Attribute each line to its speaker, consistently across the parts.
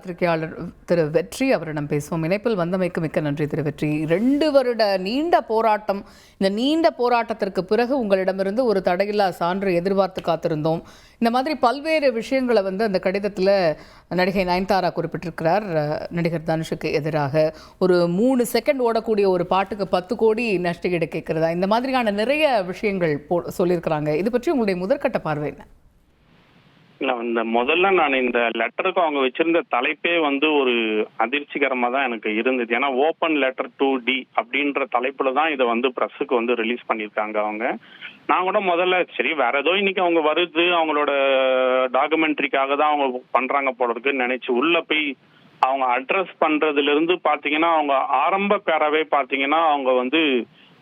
Speaker 1: பத்திரிகையாளர் திரு வெற்றி அவரிடம் பேசுவோம். இணைப்பில் வந்தமைக்கு மிக்க நன்றி திரு வெற்றி. 2 வருட நீண்ட போராட்டம். இந்த நீண்ட போராட்டத்திற்கு பிறகு உங்களிடமிருந்து ஒரு தடையில்லா சான்று எதிர்பார்த்து காத்திருந்தோம். இந்த மாதிரி பல்வேறு விஷயங்களை அந்த கடிதத்தில் நடிகை நயன்தாரா குறிப்பிட்டிருக்கிறார். நடிகர் தனுஷுக்கு எதிராக ஒரு 3 செகண்ட் ஓடக்கூடிய ஒரு பாட்டுக்கு 10 கோடி நஷ்டஈடு கேட்கிறதா, இந்த மாதிரியான நிறைய விஷயங்கள் சொல்லியிருக்கிறாங்க. இது பற்றி உங்களுடைய முதற்கட்ட பார்வை என்ன?
Speaker 2: இல்ல, முதல்ல நான் இந்த லெட்டருக்கு அவங்க வச்சிருந்த தலைப்பே ஒரு அதிர்ச்சிகரமா தான் எனக்கு இருந்தது. ஏன்னா ஓப்பன் லெட்டர் டு டி அப்படின்ற தலைப்புல தான் இதை பிரஸுக்கு ரிலீஸ் பண்ணியிருக்காங்க அவங்க. நான் கூட முதல்ல சரி வேற ஏதோ இன்னைக்கு அவங்க வருது, அவங்களோட டாக்குமெண்ட்ரிக்காக தான் அவங்க பண்றாங்க போல இருக்குன்னு நினைச்சு உள்ள போய் அவங்க அட்ரஸ் பண்றதுல இருந்து பாத்தீங்கன்னா அவங்க ஆரம்ப பேராவே பாத்தீங்கன்னா அவங்க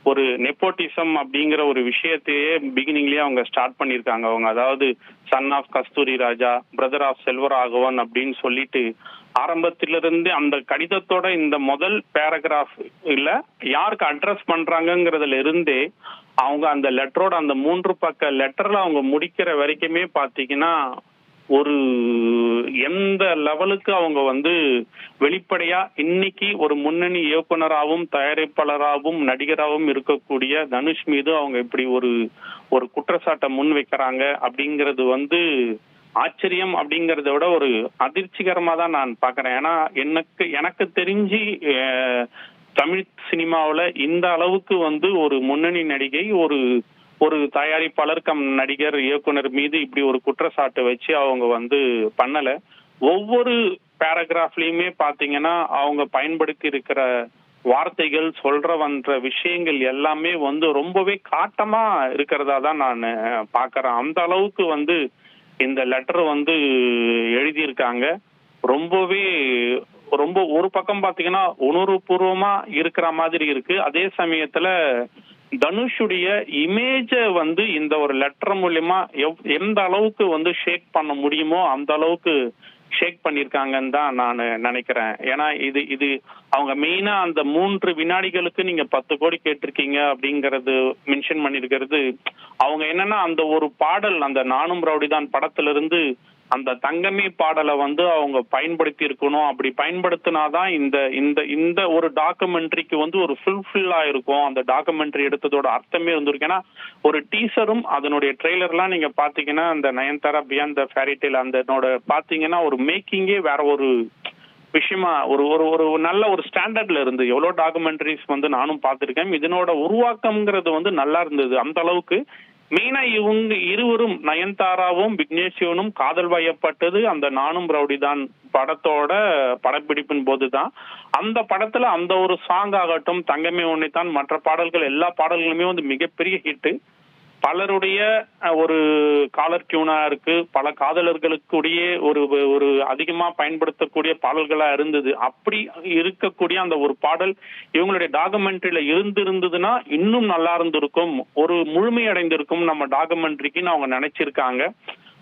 Speaker 2: ஒரு நெப்போட்டிசம் அப்படிங்கிற ஒரு விஷயத்தையே பிகினிங்லயே அவங்க ஸ்டார்ட் பண்ணியிருக்காங்க. அவங்க அதாவது son of Kasthuri Raja, brother of Selvaraghavan அப்படின்னு சொல்லிட்டு ஆரம்பத்திலிருந்து அந்த கடிதத்தோட இந்த முதல் பேராகிராஃப் இல்ல யாருக்கு அட்ரஸ் பண்றாங்கிறதுல இருந்தே அவங்க அந்த லெட்டரோட அந்த 3 பக்க லெட்டர்ல அவங்க முடிக்கிற வரைக்குமே பாத்தீங்கன்னா ஒரு எந்த லெவலுக்கு அவங்க வெளிப்படையா இன்னைக்கு ஒரு முன்னணி இயக்குனராகவும் தயாரிப்பாளராகவும் நடிகராகவும் இருக்கக்கூடிய தனுஷ் மீது அவங்க இப்படி ஒரு குற்றச்சாட்டை முன் வைக்கிறாங்க அப்படிங்கிறது ஆச்சரியம் அப்படிங்கறத விட ஒரு அதிர்ச்சிகரமா தான் நான் பாக்குறேன். ஏன்னா எனக்கு தெரிஞ்சு தமிழ் சினிமாவில் இந்த அளவுக்கு ஒரு முன்னணி நடிகை ஒரு தயாரிப்பாளர் கம் நடிகர் இயக்குனர் மீது இப்படி ஒரு குற்றச்சாட்டு வச்சு அவங்க பண்ணல. ஒவ்வொரு பேராகிராஃப்லயுமே பாத்தீங்கன்னா அவங்க பயன்படுத்தி இருக்கிற வார்த்தைகள் வந்த விஷயங்கள் எல்லாமே ரொம்பவே காட்டமா இருக்கிறதா தான் நான் பாக்குறேன். அந்த அளவுக்கு இந்த லெட்டர் எழுதியிருக்காங்க. ரொம்ப ஒரு பக்கம் பாத்தீங்கன்னா உணர்வுபூர்வமா இருக்கிற மாதிரி இருக்கு. அதே சமயத்துல தனுஷுடைய இமேஜ இந்த ஒரு லெட்டர் மூலியமா எந்த அளவுக்கு ஷேக் பண்ண முடியுமோ அந்த அளவுக்கு ஷேக் பண்ணிருக்காங்கன்னு தான் நான் நினைக்கிறேன். ஏன்னா இது அவங்க மெயினா அந்த 3 வினாடிகளுக்கு நீங்க 10 கோடி கேட்டிருக்கீங்க அப்படிங்கறது மென்ஷன் பண்ணிருக்கிறது. அவங்க என்னன்னா அந்த ஒரு பாடல் அந்த நானும் ரவுடிதான் படத்துல இருந்து அந்த தங்கமே பாடலை அவங்க பயன்படுத்தி இருக்கணும். அப்படி பயன்படுத்தினாதான் இந்த ஒரு டாக்குமெண்ட்ரிக்கு ஒரு ஃபுல்ஃபில்லா இருக்கும். அந்த டாக்குமெண்ட்ரி எடுத்ததோட அர்த்தமே இருக்கு. ஏன்னா ஒரு டீசரும் அதனுடைய ட்ரெய்லர்லாம் நீங்க பாத்தீங்கன்னா அந்த Nayanthara beyond the fairy tale அந்த பாத்தீங்கன்னா ஒரு மேக்கிங்கே வேற ஒரு விஷயமா ஒரு நல்ல ஒரு ஸ்டாண்டர்ட்ல இருந்து எவ்வளவு டாக்குமெண்ட்ரிஸ் நானும் பார்த்திருக்கேன். இதனோட உருவாக்கம்ங்கிறது நல்லா இருந்தது. அந்த அளவுக்கு மெயினா இவங்க இருவரும் நயன்தாராவும் விக்னேஷிவனும் காதல் வயப்பட்டது அந்த நானும் ரவுடிதான் படத்தோட படப்பிடிப்பின் போதுதான். அந்த படத்துல அந்த ஒரு சாங் ஆகட்டும், தங்கமே உன்னைத்தான், மற்ற பாடல்கள் எல்லா பாடல்களுமே மிகப்பெரிய ஹிட். பலருடைய ஒரு காலர் டியூனா இருக்கு. பல காதலர்களுக்குடைய ஒரு அதிகமா பயன்படுத்தக்கூடிய பாடல்களா இருந்தது. அப்படி இருக்கக்கூடிய அந்த ஒரு பாடல் இவங்களுடைய டாக்குமெண்ட்ரியில இருந்ததுன்னா இன்னும் நல்லா இருந்திருக்கும், ஒரு முழுமையடைந்திருக்கும் நம்ம டாக்குமெண்ட்ரிக்குன்னு அவங்க நினைச்சிருக்காங்க.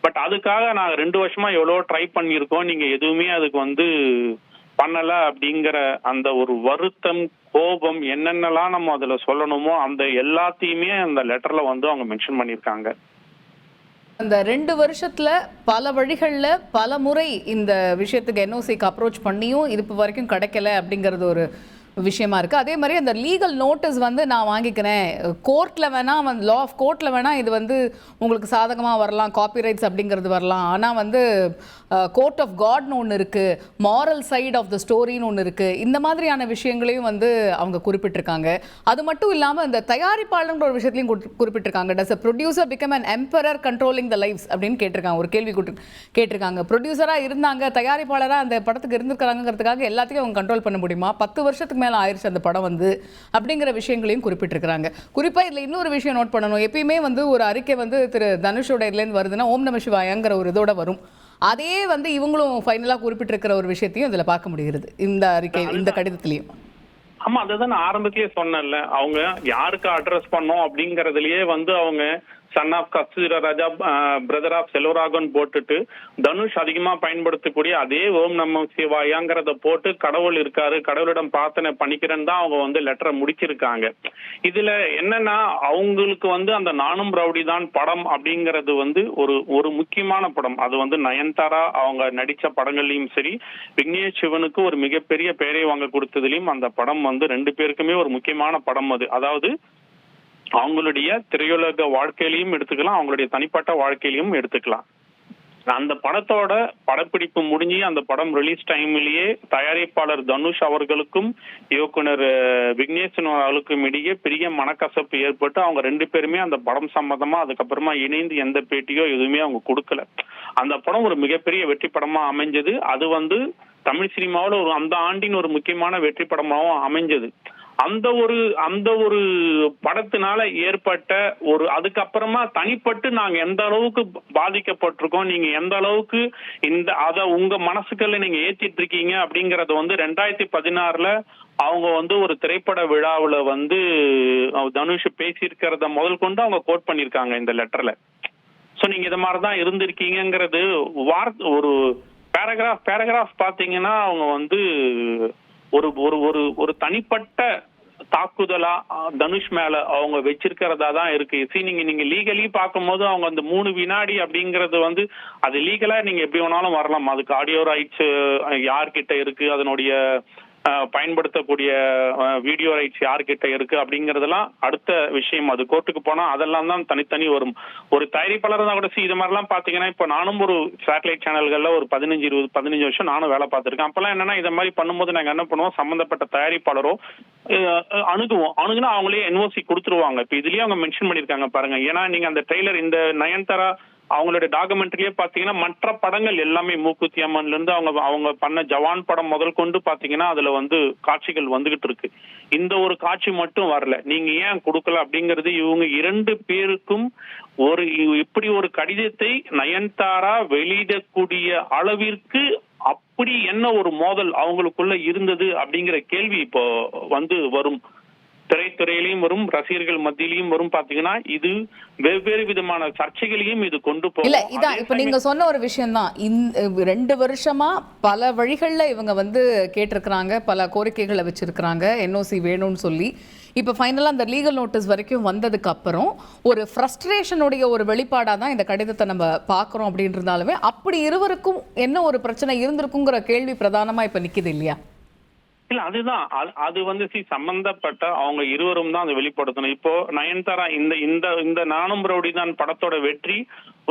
Speaker 2: பட் அதுக்காக நாங்க 2 வருஷமா எவ்வளவு ட்ரை பண்ணியிருக்கோம், நீங்க எதுவுமே அதுக்கு பண்ணல அப்படிங்கிற அந்த ஒரு வருத்தம், கோபம், என்னென்னலாம் நம்ம அதுல சொல்லணுமோ அந்த எல்லாத்தையுமே அந்த லெட்டர்ல அவங்க மென்ஷன் பண்ணிருக்காங்க.
Speaker 1: அந்த 2 வருஷத்துல பல வழிகள்ல பல முறை இந்த விஷயத்துக்கு என்ஓசிக்கு அப்ரோச் பண்ணியும் இது வரைக்கும் கிடைக்கல அப்படிங்கிறது ஒரு விஷயமா இருக்கு. அதே மாதிரி அந்த லீகல் நோட்டீஸ் நான் வாங்கிக்கிறேன், கோர்ட்ல வேணா லா ஆஃப் கோர்ட்ல வேணா இது உங்களுக்கு சாதகமா வரலாம், காப்பிரைட்ஸ் அப்படிங்கிறது வரலாம். ஆனா கோர்ட் ஆஃப் காட்னு ஒன்று இருக்கு, மாரல் சைட் ஆஃப் த ஸ்டோரின்னு ஒன்று இருக்கு. இந்த மாதிரியான விஷயங்களையும் அவங்க குறிப்பிட்டிருக்காங்க. அது மட்டும் இல்லாம இந்த தயாரிப்பாளர் ஒரு விஷயத்தையும் குறிப்பிட்டிருக்காங்க. டஸ் a producer become an emperor controlling the lives அப்படின்னு கேட்டிருக்காங்க. ஒரு கேள்வி கேட்டிருக்காங்க. ப்ரொடியூசரா இருந்தாங்க, தயாரிப்பாளரா அந்த படத்துக்கு இருந்திருக்காங்கிறதுக்காக எல்லாத்தையும் அவங்க கண்ட்ரோல் பண்ண முடியுமா? 10 வருஷத்துக்கு மேல ஆயிருச்சு அந்த படம் அப்படிங்கிற விஷயங்களையும் குறிப்பிட்டிருக்கிறாங்க. குறிப்பா இதுல இன்னொரு விஷயம் நோட் பண்ணணும். எப்பயுமே ஒரு அறிக்கை திரு தனுஷோட இதுல இருந்து வருதுன்னா ஓம் நம சிவாயங்கிற ஒரு இதோட வரும். அதே இவங்களும் ஃபைனலா குறிப்பிட்டிருக்கிற ஒரு விஷயத்தையும் இதுல பார்க்க முடிகிறது இந்த அறிக்கை, இந்த கடிதத்திலையும்.
Speaker 2: ஆமா, அதுதான் நான் ஆரம்பத்திலேயே சொன்னேன்ல, அவங்க யாருக்கு அட்ரஸ் பண்ணோம் அப்படிங்கறதுலயே அவங்க son of Kasthuri Raja, brother of Selvaraghavan போட்டுட்டு தனுஷ் அதிகமா பயன்படுத்தக்கூடிய அதே ஓம் நம சிவாயாங்கிறத போட்டு கடவுள் இருக்காரு, கடவுளிடம் பிரார்த்தனை பண்ணிக்கிறேன்னு தான் அவங்க வந்து லெட்டரை முடிச்சிருக்காங்க. இதுல என்னன்னா அவங்களுக்கு வந்து அந்த நானும் ரவுடி தான் படம் அப்படிங்கிறது வந்து ஒரு முக்கியமான படம். அது வந்து நயன்தாரா அவங்க நடிச்ச படங்கள்லயும் சரி, விக்னேஷ் சிவனுக்கு ஒரு மிகப்பெரிய பெயரை வாங்க கொடுத்ததுலயும் அந்த படம் வந்து 2 பேருக்குமே ஒரு முக்கியமான படம் அது. அதாவது அவங்களுடைய திரையுலக வாழ்க்கையிலையும் எடுத்துக்கலாம், அவங்களுடைய தனிப்பட்ட வாழ்க்கையிலையும் எடுத்துக்கலாம். அந்த படத்தோட படப்பிடிப்பு முடிஞ்சு அந்த படம் ரிலீஸ் டைம்லயே தயாரிப்பாளர் தனுஷ் அவர்களுக்கும் இயக்குனர் விக்னேஷன் அவர்களுக்கும் இடையே பெரிய மனக்கசப்பு ஏற்பட்டு அவங்க 2 பேருமே அந்த படம் சம்பந்தமா அதுக்கப்புறமா இணைந்து எந்த பேட்டியோ எதுவுமே அவங்க கொடுக்கல. அந்த படம் ஒரு மிகப்பெரிய வெற்றி படமா அமைஞ்சது. அது வந்து தமிழ் சினிமாவில் அந்த ஆண்டின் ஒரு முக்கியமான வெற்றி படமாகவும் அமைஞ்சது. அந்த ஒரு படத்தினால ஏற்பட்ட அதுக்கப்புறமா தனிப்பட்டு நாங்க எந்த அளவுக்கு பாதிக்கப்பட்டிருக்கோம், நீங்க எந்த அளவுக்கு அத உங்க மனசுக்குள்ள நீங்க ஏத்திட்டு இருக்கீங்க அப்படிங்கறத வந்து 2016 அவங்க வந்து ஒரு திரைப்பட விழாவுல வந்து தனுஷ் பேசியிருக்கிறத முதல் கொண்டு அவங்க கோட் பண்ணிருக்காங்க இந்த லெட்டர்ல. சோ நீங்க இத மாதிரிதான் இருந்திருக்கீங்கிறது ஒரு பேராகிராஃப் பாத்தீங்கன்னா அவங்க வந்து ஒரு தனிப்பட்ட தாக்குதலா தனுஷ் மேல அவங்க வச்சிருக்கிறதா தான் இருக்கு. நீங்க லீகலி பார்க்கும்போது அவங்க அந்த 3 வினாடி அப்படிங்கறது வந்து அது லீகலா நீங்க எப்படி வேணாலும் வரலாம். அதுக்கு ஆடியோ ரைட்ஸ் யார்கிட்ட இருக்கு, அதனுடைய பயன்படுத்தக்கூடிய வீடியோ ரைட்ஸ் யார்கிட்ட இருக்கு அப்படிங்கறதெல்லாம் அடுத்த விஷயம். அது கோர்ட்டுக்கு போனா அதெல்லாம் தான் தனித்தனி வரும். ஒரு தயாரிப்பாளர் தான் கூட இது மாதிரி எல்லாம் பாத்தீங்கன்னா, இப்ப நானும் ஒரு சேட்டலைட் சேனல்கள்ல ஒரு 15 வருஷம் நானும் வேலை பார்த்திருக்கேன். அப்பெல்லாம் என்னன்னா இதை மாதிரி பண்ணும்போது நாங்க என்ன பண்ணுவோம், சம்பந்தப்பட்ட தயாரிப்பாளரோ அணுகுனா அவங்களே என்ஓசி கொடுத்துருவாங்க. இப்ப இதுலயே அவங்க மென்ஷன் பண்ணிருக்காங்க பாருங்க. ஏன்னா நீங்க அந்த ட்ரெய்லர் இந்த நயன்தாரா அவங்களுடைய டாக்குமெண்ட்ரியே பாத்தீங்கன்னா மற்ற படங்கள் எல்லாமே மூக்குத்தி அம்மன்ல இருந்து அவங்க பண்ண ஜவான் படம் முதல் கொண்டு பாத்தீங்கன்னா அதுல வந்து காட்சிகள் வந்துகிட்டு இருக்கு. இந்த ஒரு காட்சி மட்டும் வரல. நீங்க ஏன் கொடுக்கல அப்படிங்கிறது இவங்க 2 பேருக்கும் இப்படி ஒரு கடிதத்தை நயன்தாரா வெளியிடக்கூடிய அளவிற்கு அப்படி என்ன ஒரு மோதல் அவங்களுக்குள்ள இருந்தது அப்படிங்கிற கேள்வி இப்போ வந்து வரும். திரைத்துறையிலையும் வரும், ரசிகர்கள் மத்தியிலையும் வரும். பாத்தீங்கன்னா இது வெவ்வேறு விதமான சர்ச்சைகளையும் இது கொண்டு போகும்.
Speaker 1: இல்ல இதான் இப்ப நீங்க சொன்ன ஒரு விஷயம் தான். 2 வருஷமா பல வழிகள்ல இவங்க வந்து கேட்டிருக்கிறாங்க, பல கோரிக்கைகளை வச்சிருக்கிறாங்க, என்ஓசி வேணும்னு சொல்லி. இப்ப ஃபைனலா அந்த லீகல் நோட்டீஸ் வரைக்கும் வந்ததுக்கு அப்புறம் ஒரு ஃப்ரஸ்ட்ரேஷனுடைய ஒரு வெளிப்பாடா தான் இந்த கடிதத்தை நம்ம பாக்குறோம். அப்படின்றதாலுமே அப்படி இருவருக்கும் என்ன ஒரு பிரச்சனை இருந்திருக்குங்கிற கேள்வி பிரதானமா இப்ப நிக்குது இல்லையா?
Speaker 2: இல்ல அதுதான் அது வந்து சம்பந்தப்பட்ட அவங்க இருவரும் தான் அதை வெளிப்படுத்தணும். இப்போ நயன்தாரா இந்த நானும் ரவுடி தான் படத்தோட வெற்றி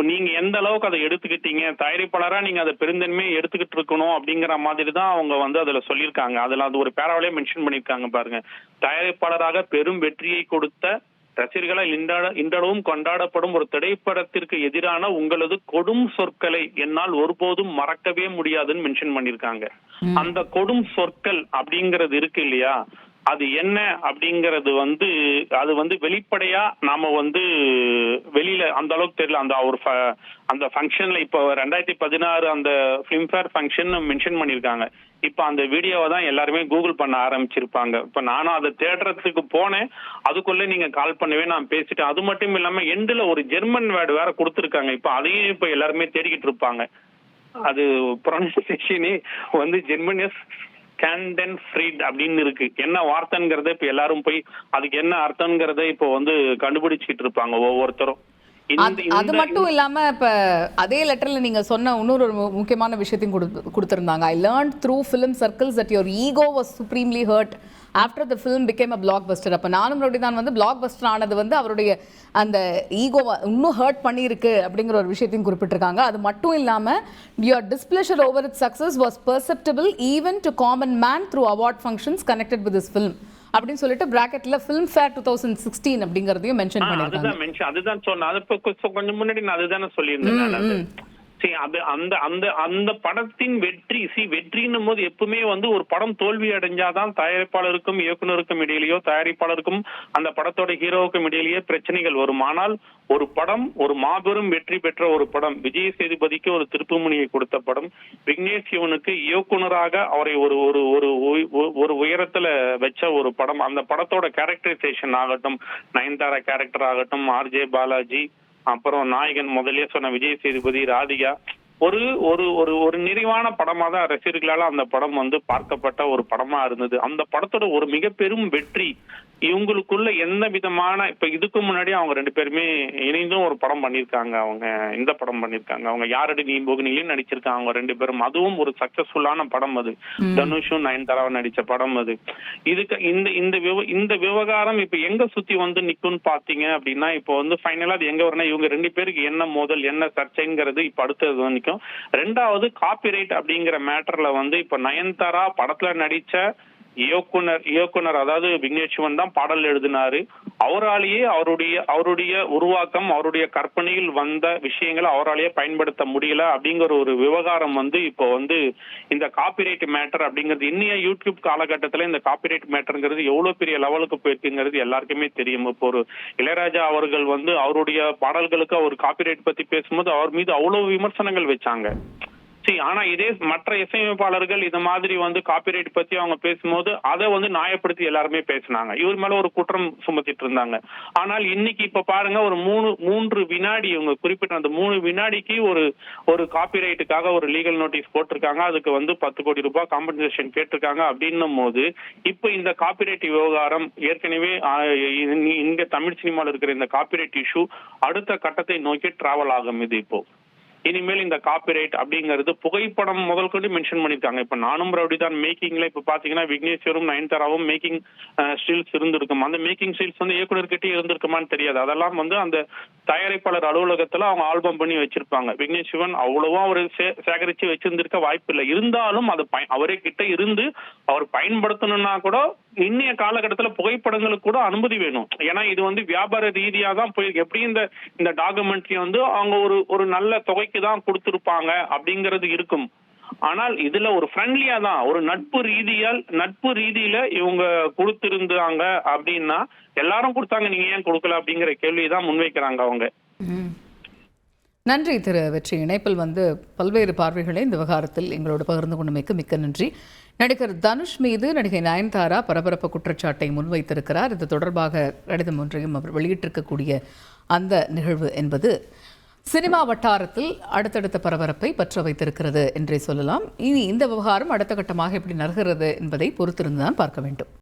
Speaker 2: நீங்க எந்த அளவுக்கு அதை எடுத்துக்கிட்டீங்க, தயாரிப்பாளரா நீங்க அதை பெருந்தன்மையை எடுத்துக்கிட்டு இருக்கணும் அப்படிங்கிற மாதிரி தான் அவங்க வந்து அதுல சொல்லியிருக்காங்க. அதுல அது ஒரு பேராவிலே மென்ஷன் பண்ணிருக்காங்க பாருங்க. தயாரிப்பாளராக பெரும் வெற்றியை கொடுத்த ரசிகர்களால் இன்றளவும் கொண்டாடப்படும் ஒரு திரைப்படத்திற்கு எதிரான உங்களது கொடும் சொற்களை என்னால் ஒருபோதும் மறக்கவே முடியாதுன்னு மென்ஷன் பண்ணிருக்காங்க. அந்த கொடும் சொற்கள் அப்படிங்கறது இருக்கு இல்லையா, அது என்ன அப்படிங்கறது வந்து அது வந்து வெளிப்படையா நாம வந்து வெளியில அந்த அளவுக்கு தெரியல. அந்த ஃபங்க்ஷன்ல இப்போ 2016 அந்த பிலிம்ஃபேர் ஃபங்க்ஷன் மென்ஷன் பண்ணிருக்காங்க. இப்ப அந்த வீடியோவை தான் எல்லாருமே கூகுள் பண்ண ஆரம்பிச்சிருப்பாங்க. இப்ப நானும் அதை தேடுறதுக்கு போனேன், அதுக்குள்ள நீங்க கால் பண்ணவே நான் பேசிட்டேன். அது மட்டும் இல்லாம எண்டுல ஒரு ஜெர்மன் வேர்டு வேற கொடுத்துருக்காங்க. இப்ப அதையும் இப்ப எல்லாருமே தேடிக்கிட்டு இருப்பாங்க. அது ப்ரொனன்சியேஷனே வந்து ஜெர்மனியஸ் கேண்டன் ஃப்ரீட் அப்படின்னு இருக்கு. என்ன வார்த்தைங்கிறத இப்ப எல்லாரும் போய் அதுக்கு என்ன அர்த்தம்ங்கிறத இப்போ வந்து கண்டுபிடிச்சிட்டு இருப்பாங்க ஒவ்வொருத்தரும்.
Speaker 1: அது மட்டும் இல்லாம இப்ப அதே லெட்டர்ல நீங்க சொன்ன இன்னொரு முக்கியமான விஷயத்தையும் கொடுத்திருந்தாங்க. I learnt through film circles that your ego was supremely hurt after the film became a blockbuster. அப்போ நானும் ரவுடி தான் வந்து பிளாக் பஸ்டர் ஆனது வந்து அவருடைய அந்த ஈகோவை இன்னும் ஹர்ட் பண்ணியிருக்கு அப்படிங்கிற ஒரு விஷயத்தையும் குறிப்பிட்டிருக்காங்க. அது மட்டும் இல்லாமல் your displeasure over its success was perceptible even to common man through award functions connected with this film அப்படின்னு சொல்லிட்டு பிராக்கெட்ல ஃபிலிம் ஃபேர் 2016 அப்படிங்கறதையும் மென்ஷன் பண்ணிருக்காங்க.
Speaker 2: அதுதான் சொன்னேன். அது கொஞ்சம் முன்னாடி நான் அதுதானே சொல்லியிருந்தேன். அந்த படத்தின் வெற்றின்னும் போது எப்பவுமே வந்து ஒரு படம் தோல்வி அடைஞ்சாதான் தயாரிப்பாளருக்கும் இயக்குனருக்கும் இடையிலேயோ தயாரிப்பாளருக்கும் அந்த படத்தோட ஹீரோவுக்கும் இடையிலேயே பிரச்சனைகள் வரும். ஆனால் ஒரு படம் ஒரு மாபெரும் வெற்றி பெற்ற ஒரு படம், விஜய் சேதுபதிக்கு ஒரு திருப்புமுனையை கொடுத்த படம், விக்னேஷ் சிவனுக்கு இயக்குனராக அவரை ஒரு உயரத்துல வச்ச ஒரு படம். அந்த படத்தோட கேரக்டரைசேஷன் ஆகட்டும், நயன்தாரா கேரக்டர் ஆகட்டும், ஆர்ஜே பாலாஜி, அப்புறம் நாயகன் முதல்லயே சொன்ன விஜய் சேதுபதி, ராதிகா, ஒரு ஒரு ஒரு ஒரு நிறைவான படமா தான் ரசிகர்களால அந்த படம் வந்து பார்க்கப்பட்ட ஒரு படமா இருந்தது. அந்த படத்தோட ஒரு மிக பெரும் வெற்றி இவங்களுக்குள்ள எந்த விதமான, இப்ப இதுக்கு முன்னாடி அவங்க 2 பேருமே இணைந்தும் ஒரு படம் பண்ணிருக்காங்க. அவங்க இந்த படம் பண்ணிருக்காங்க, அவங்க யாரடி நீ போகினிலையும் நடிச்சிருக்காங்க அவங்க 2 பேரும். அதுவும் ஒரு சக்சஸ்ஃபுல்லான படம் அது. தனுஷும் நயன்தாராவும் நடிச்ச படம் அது. இதுக்கு இந்த விவகாரம் இப்ப எங்க சுத்தி வந்து நிக்கும்னு பாத்தீங்க அப்படின்னா, இப்போ வந்து ஃபைனலா அது எங்க வரும்னா, இவங்க 2 பேருக்கு என்ன மோதல், என்ன சர்ச்சைங்கிறது இப்ப அடுத்தது நிக்கும். 2வது காப்பிரைட் அப்படிங்கிற மேட்டர்ல வந்து இப்ப நயன்தாரா படத்துல நடிச்ச இயக்குனர் அதாவது விக்னேஷ் சிவன் தான் பாடல் எழுதினாரு. அவராலேயே அவருடைய உருவாக்கம், அவருடைய கற்பனையில் வந்த விஷயங்களை அவராலேயே பயன்படுத்த முடியல அப்படிங்கிற ஒரு விவகாரம் வந்து இப்போ வந்து இந்த காப்பிரைட் மேட்டர் அப்படிங்கிறது இன்னைய யூடியூப் காலகட்டத்துல இந்த காப்பிரைட் மேட்டர்ங்கிறது எவ்வளவு பெரிய லெவலுக்கு போயிருக்குங்கிறது எல்லாருக்குமே தெரியும். இப்போ ஒரு இளையராஜா அவர்கள் வந்து அவருடைய பாடல்களுக்கு அவர் காப்பிரைட் பத்தி பேசும்போது அவர் மீது அவ்வளவு விமர்சனங்கள் வச்சாங்க. ஆனா இதே மற்ற இசையமைப்பாளர்கள் இது மாதிரி வந்து காப்பிரைட் பத்தி அவங்க பேசும்போது அதை வந்து நியாயப்படுத்தி எல்லாருமே பேசினாங்க. இவர் மேல ஒரு குற்றம் சுமத்திட்டு இருந்தாங்க. ஆனால் இன்னைக்கு இப்ப பாருங்க, ஒரு 3 வினாடி, இவங்க குறிப்பிட்ட அந்த 3 வினாடிக்கு ஒரு காப்பிரைட்டுக்காக ஒரு லீகல் நோட்டீஸ் போட்டிருக்காங்க. அதுக்கு வந்து 10 கோடி ரூபாய் காம்பன்சேஷன் கேட்டிருக்காங்க. அப்படின்னும் போது இப்ப இந்த காப்பிரைட் விவகாரம் ஏற்கனவே இங்க தமிழ் சினிமாவில் இருக்கிற இந்த காப்பிரைட் இஷ்யூ அடுத்த கட்டத்தை நோக்கி டிராவல் ஆகும். இது இப்போ இனிமேல் இந்த காப்பிரைட் அப்படிங்கிறது புகைப்படம் முதல் கொண்டு மென்ஷன் பண்ணிருக்காங்க. இப்ப நானும் ரவுடிதான் மேக்கிங்ல இப்ப பாத்தீங்கன்னா விக்னேஸ்வரும் நயன்தாராவும் மேக்கிங் ஸ்டில்ஸ் இருந்திருக்கும். அந்த மேக்கிங் ஸ்டில்ஸ் வந்து இயக்குனர்கிட்டே இருந்திருக்குமான்னு தெரியாது. அதெல்லாம் வந்து அந்த தயாரிப்பாளர் அலுவலகத்துல அவங்க ஆல்பம் பண்ணி வச்சிருப்பாங்க. விக்னேஷ் சிவன் அவ்வளவா ஒரு சேகரிச்சு வச்சிருந்திருக்க வாய்ப்பு இல்லை. இருந்தாலும் அது அவரே கிட்ட இருந்து அவர் பயன்படுத்தணும்னா கூட இன்னைய காலகட்டத்துல புகைப்படங்களுக்கு கூட அனுமதி வேணும். ஏன்னா இது வந்து வியாபார ரீதியா தான் போய் எப்படி இந்த டாக்குமெண்ட்ரி வந்து அவங்க ஒரு நல்ல தொகைக்கு தான் கொடுத்திருப்பாங்க அப்படிங்கிறது இருக்கும். ஆனால் இதுல ஒரு ஃப்ரெண்ட்லியா தான், ஒரு நட்பு ரீதியில இவங்க கொடுத்திருந்தாங்க அப்படின்னா எல்லாரும் கொடுத்தாங்க, நீங்க ஏன் கொடுக்கல அப்படிங்கிற கேள்விதான் முன்வைக்கிறாங்க அவங்க.
Speaker 1: நன்றி திரு வெற்றி. இணைப்பில் வந்து பல்வேறு பார்வைகளை இந்த விவகாரத்தில் எங்களோடு பகிர்ந்து கொண்டமைக்கு மிக்க நன்றி. நடிகர் தனுஷ் மீது நடிகை நயன்தாரா பரபரப்பு குற்றச்சாட்டை முன்வைத்திருக்கிறார். இது தொடர்பாக கடிதம் ஒன்றையும் அவர் வெளியிட்டிருக்கக்கூடிய அந்த நிகழ்வு என்பது சினிமா வட்டாரத்தில் அடுத்தடுத்த பரபரப்பை பற்ற வைத்திருக்கிறது என்றே சொல்லலாம். இனி இந்த விவகாரம் அடுத்த கட்டமாக எப்படி நகர்கிறது என்பதை பொறுத்திருந்துதான் பார்க்க வேண்டும்.